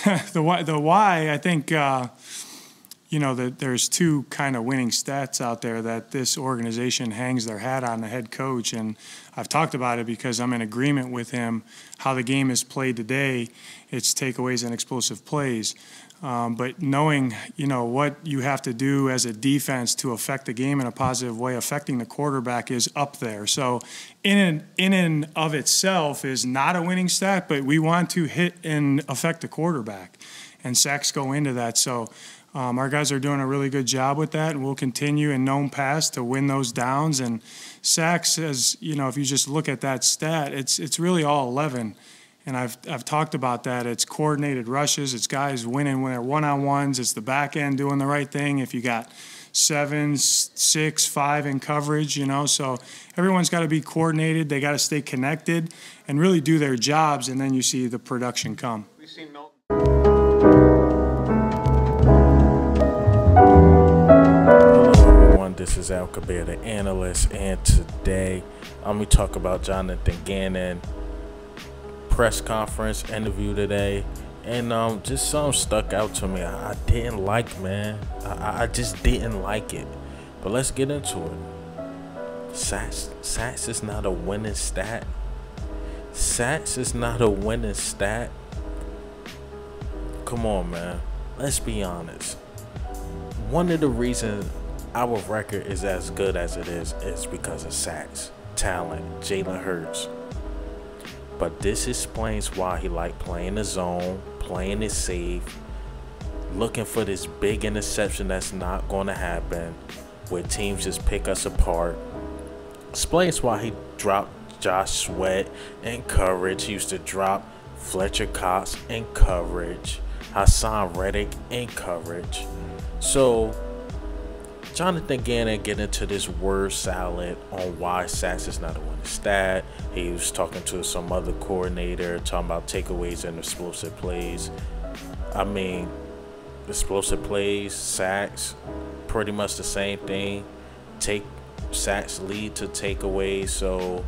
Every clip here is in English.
The why, I think, that there's two kind of winning stats out there that this organization hangs their hat on, the head coach. And I've talked about it because I'm in agreement with him. How the game is played today, it's takeaways and explosive plays. But knowing, what you have to do as a defense to affect the game in a positive way, affecting the quarterback is up there. So in and of itself is not a winning stat, but we want to hit and affect the quarterback. And sacks go into that. So our guys are doing a really good job with that, and we'll continue in known pass to win those downs. And sacks, if you just look at that stat, it's really all 11. And I've talked about that. It's coordinated rushes. It's guys winning when they're one-on-ones. It's the back end doing the right thing. If you got 7, 6, 5 in coverage, so everyone's got to be coordinated. They got to stay connected and really do their jobs, and then you see the production come. We've seen Milton. This is Al Kabir, the analyst, and today I'm going to talk about Jonathan Gannon press conference interview today, and just something stuck out to me. I didn't like, man. I just didn't like it. But let's get into it. Sacks is not a winning stat. Sacks is not a winning stat. Come on, man. Let's be honest. One of the reasons our record is as good as it is because of sacks, talent, Jalen Hurts. But this explains why he liked playing the zone, playing it safe, looking for this big interception that's not going to happen, where teams just pick us apart. Explains why he dropped Josh Sweat in coverage. He used to drop Fletcher Cox in coverage, Haason Reddick in coverage. So Jonathan Gannon get into this word salad on why sacks is not a winning stat. He was talking to some other coordinator, talking about takeaways and explosive plays. I mean, explosive plays, sacks, pretty much the same thing. Sacks lead to takeaways, so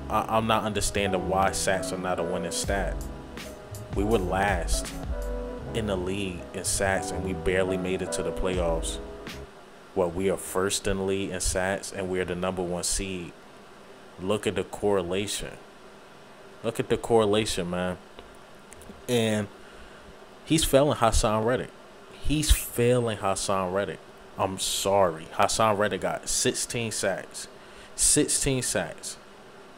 I'm not understanding why sacks are not a winning stat. We were last in the league in sacks, and we barely made it to the playoffs. Well, we are first in the league in sacks, and we're the #1 seed. Look at the correlation. Look at the correlation, man. And he's failing Haason Reddick. He's failing Haason Reddick. I'm sorry. Haason Reddick got 16 sacks. 16 sacks.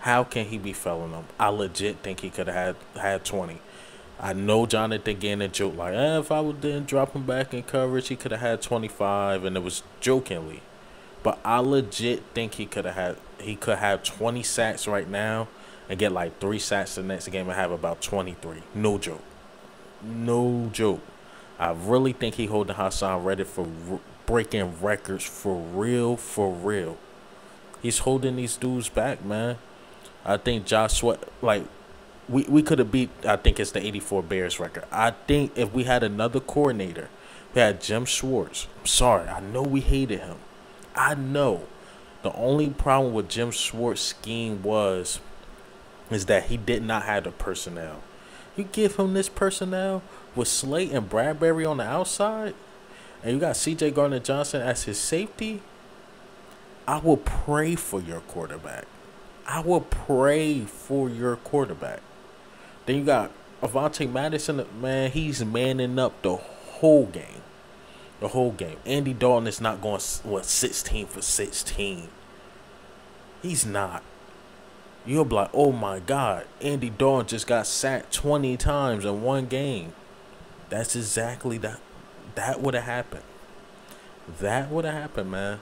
How can he be failing them? I legit think he could have had 20. I know Jonathan Gannon joked like, if I didn't drop him back in coverage, he could have had 25, and it was jokingly. But I legit think he could have 20 sacks right now and get like 3 sacks the next game and have about 23. No joke. No joke. I really think he holding Haason Reddick for breaking records for real, for real. He's holding these dudes back, man. I think Josh Sweat, like, we could have beat, I think it's the 84 Bears record. I think if we had another coordinator, we had Jim Schwartz. I'm sorry, I know we hated him. I know. The only problem with Jim Schwartz's scheme is that he did not have the personnel. You give him this personnel with Slate and Bradbury on the outside, and you got C.J. Gardner-Johnson as his safety, I will pray for your quarterback. I will pray for your quarterback. Then you got Avonte Madison, man, he's manning up the whole game. The whole game. Andy Dalton is not going, 16 for 16. He's not. You'll be like, oh my God, Andy Dalton just got sacked 20 times in one game. That's exactly that. That would have happened. That would have happened, man.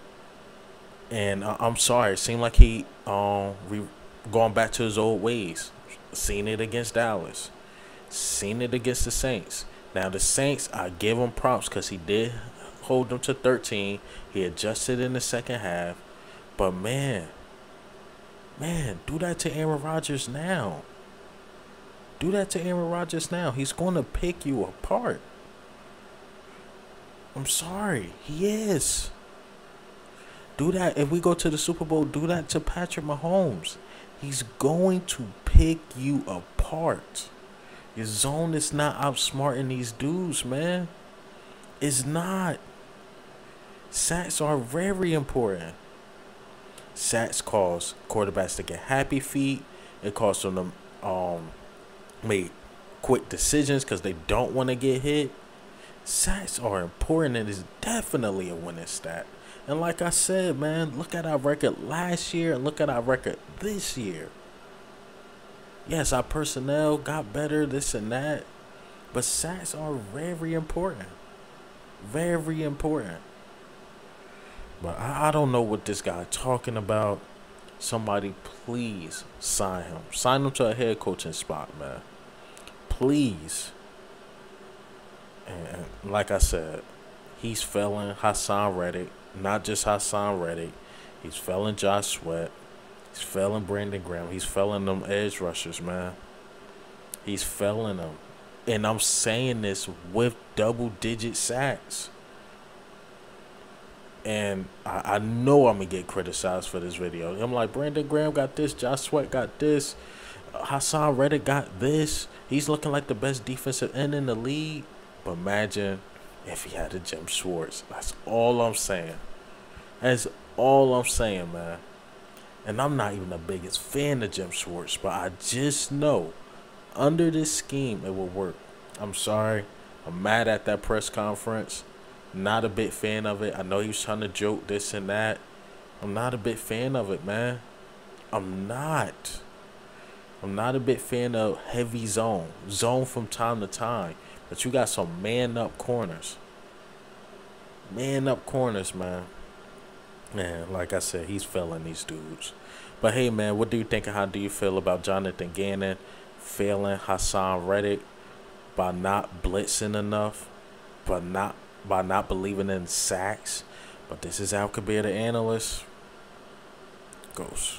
And I'm sorry, it seemed like he going back to his old ways. Seen it against Dallas. Seen it against the Saints. Now, the Saints, I give him props because he did hold them to 13. He adjusted in the second half. But, man, do that to Aaron Rodgers now. Do that to Aaron Rodgers now. He's going to pick you apart. I'm sorry. He is. Do that. If we go to the Super Bowl, do that to Patrick Mahomes. He's going to pick you apart. Your zone is not outsmarting these dudes, man. It's not. Sacks are very important. Sacks cause quarterbacks to get happy feet. It causes them to make quick decisions because they don't want to get hit. Sacks are important and it's definitely a winning stat. And like I said, man, look at our record last year and look at our record this year. Yes, our personnel got better, this and that. But sacks are very important. Very important. But I don't know what this guy talking about. Somebody please sign him. Sign him to a head coaching spot, man. Please. And like I said, he's failing Haason Reddick. Not just Haason Reddick. He's failing Josh Sweat. He's failing Brandon Graham. He's failing them edge rushers, man. He's failing them. And I'm saying this with double-digit sacks. And I know I'm going to get criticized for this video. I'm like, Brandon Graham got this. Josh Sweat got this. Haason Reddick got this. He's looking like the best defensive end in the league. But imagine if he had a Jim Schwartz. That's all I'm saying. That's all I'm saying, man. And I'm not even the biggest fan of Jim Schwartz. But I just know under this scheme it will work. I'm sorry. I'm mad at that press conference. Not a big fan of it. I know he was trying to joke this and that. I'm not a big fan of it, man. I'm not. I'm not a big fan of heavy zone. Zone from time to time. But you got some man-up corners. Man-up corners, man. Man, like I said, he's failing these dudes. But hey, man, what do you think and how do you feel about Jonathan Gannon failing Haason Reddick by not blitzing enough, by not believing in sacks? But this is Al Kabir, the analyst. Goes.